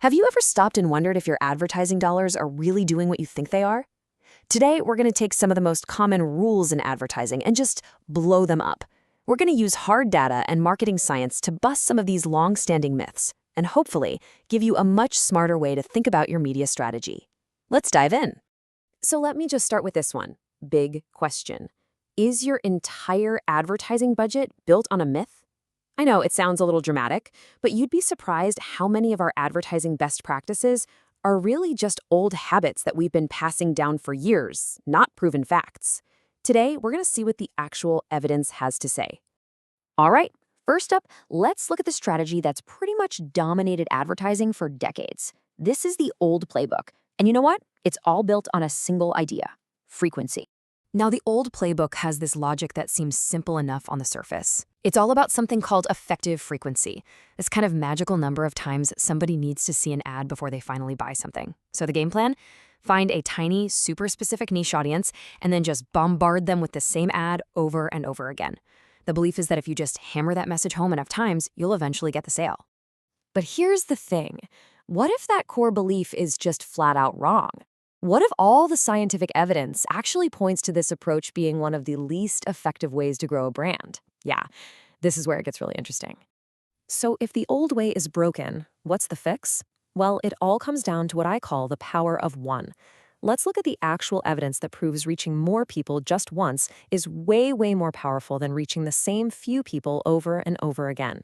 Have you ever stopped and wondered if your advertising dollars are really doing what you think they are? Today, we're going to take some of the most common rules in advertising and just blow them up. We're going to use hard data and marketing science to bust some of these long-standing myths and hopefully give you a much smarter way to think about your media strategy. Let's dive in. So let me just start with this one. Big question. Is your entire advertising budget built on a myth? I know it sounds a little dramatic, but you'd be surprised how many of our advertising best practices are really just old habits that we've been passing down for years, not proven facts. Today, we're going to see what the actual evidence has to say. All right, first up, let's look at the strategy that's pretty much dominated advertising for decades. This is the old playbook. And you know what? It's all built on a single idea: frequency. Now, the old playbook has this logic that seems simple enough on the surface. It's all about something called effective frequency, this kind of magical number of times somebody needs to see an ad before they finally buy something. So the game plan? Find a tiny, super specific niche audience and then just bombard them with the same ad over and over again. The belief is that if you just hammer that message home enough times, you'll eventually get the sale. But here's the thing. What if that core belief is just flat out wrong? What if all the scientific evidence actually points to this approach being one of the least effective ways to grow a brand? Yeah, this is where it gets really interesting. So if the old way is broken, what's the fix? Well, it all comes down to what I call the power of one. Let's look at the actual evidence that proves reaching more people just once is way, way more powerful than reaching the same few people over and over again.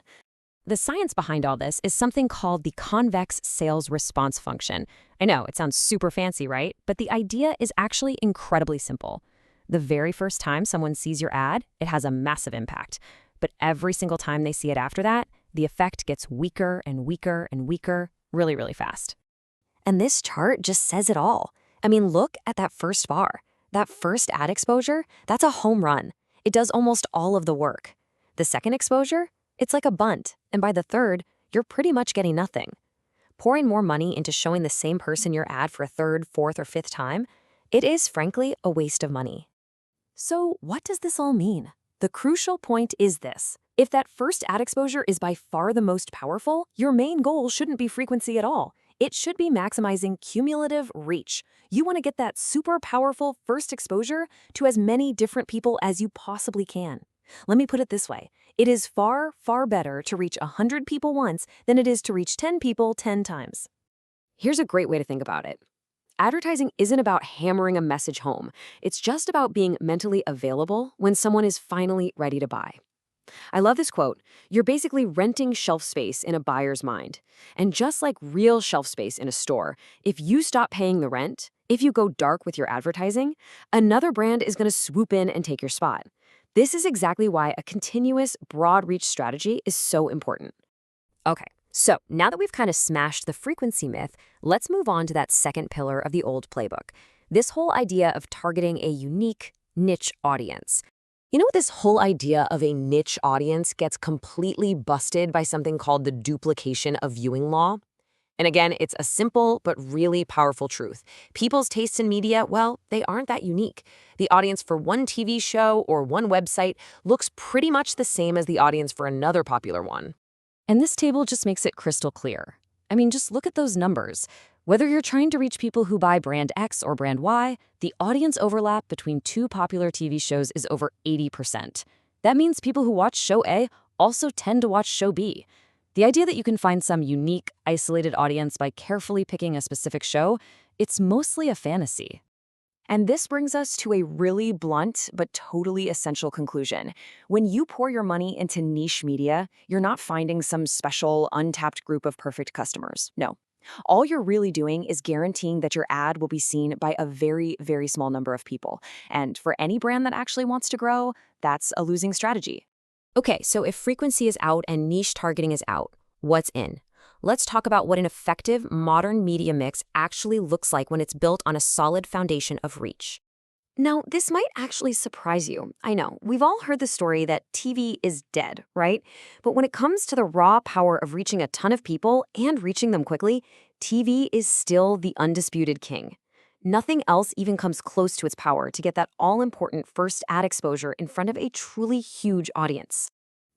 The science behind all this is something called the convex sales response function. I know, it sounds super fancy, right? But the idea is actually incredibly simple. The very first time someone sees your ad, it has a massive impact. But every single time they see it after that, the effect gets weaker and weaker and weaker really, really fast. And this chart just says it all. I mean, look at that first bar. That first ad exposure, that's a home run. It does almost all of the work. The second exposure? It's like a bunt, and by the third, you're pretty much getting nothing. Pouring more money into showing the same person your ad for a third, fourth, or fifth time, it is, frankly, a waste of money. So what does this all mean? The crucial point is this. If that first ad exposure is by far the most powerful, your main goal shouldn't be frequency at all. It should be maximizing cumulative reach. You want to get that super powerful first exposure to as many different people as you possibly can. Let me put it this way. It is far, far better to reach 100 people once than it is to reach 10 people 10 times. Here's a great way to think about it. Advertising isn't about hammering a message home. It's just about being mentally available when someone is finally ready to buy. I love this quote. You're basically renting shelf space in a buyer's mind. And just like real shelf space in a store, if you stop paying the rent, if you go dark with your advertising, another brand is going to swoop in and take your spot. This is exactly why a continuous, broad reach strategy is so important. Okay, so now that we've kind of smashed the frequency myth, let's move on to that second pillar of the old playbook. This whole idea of targeting a unique, niche audience. You know, this whole idea of a niche audience gets completely busted by something called the duplication of viewing law. And again, it's a simple but really powerful truth. People's tastes in media, well, they aren't that unique. The audience for one TV show or one website looks pretty much the same as the audience for another popular one. And this table just makes it crystal clear. I mean, just look at those numbers. Whether you're trying to reach people who buy brand X or brand Y, the audience overlap between two popular TV shows is over 80%. That means people who watch show A also tend to watch show B. The idea that you can find some unique, isolated audience by carefully picking a specific show, it's mostly a fantasy. And this brings us to a really blunt but totally essential conclusion. When you pour your money into niche media, you're not finding some special, untapped group of perfect customers. No. All you're really doing is guaranteeing that your ad will be seen by a very, very small number of people. And for any brand that actually wants to grow, that's a losing strategy. Okay, so if frequency is out and niche targeting is out, what's in? Let's talk about what an effective modern media mix actually looks like when it's built on a solid foundation of reach. Now, this might actually surprise you. I know, we've all heard the story that TV is dead, right? But when it comes to the raw power of reaching a ton of people and reaching them quickly, TV is still the undisputed king. Nothing else even comes close to its power to get that all-important first ad exposure in front of a truly huge audience.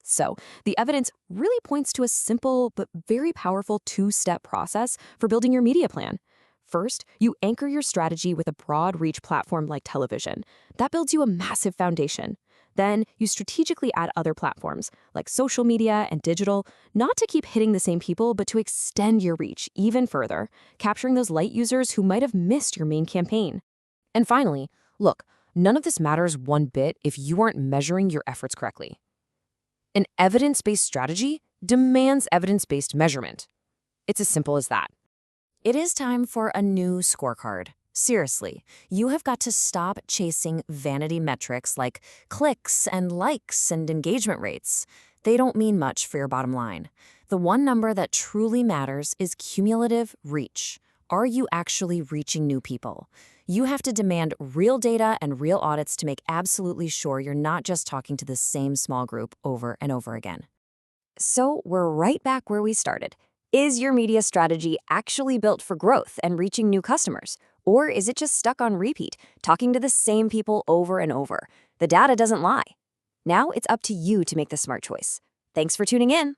So, the evidence really points to a simple but very powerful two-step process for building your media plan. First, you anchor your strategy with a broad reach platform like television. That builds you a massive foundation. Then, you strategically add other platforms like social media and digital, not to keep hitting the same people, but to extend your reach even further, capturing those light users who might have missed your main campaign. And finally, look, none of this matters one bit if you aren't measuring your efforts correctly. An evidence-based strategy demands evidence-based measurement. It's as simple as that. It is time for a new scorecard. Seriously, you have got to stop chasing vanity metrics like clicks and likes and engagement rates. They don't mean much for your bottom line. The one number that truly matters is cumulative reach. Are you actually reaching new people? You have to demand real data and real audits to make absolutely sure you're not just talking to the same small group over and over again. So we're right back where we started. Is your media strategy actually built for growth and reaching new customers? Or is it just stuck on repeat, talking to the same people over and over? The data doesn't lie. Now it's up to you to make the smart choice. Thanks for tuning in.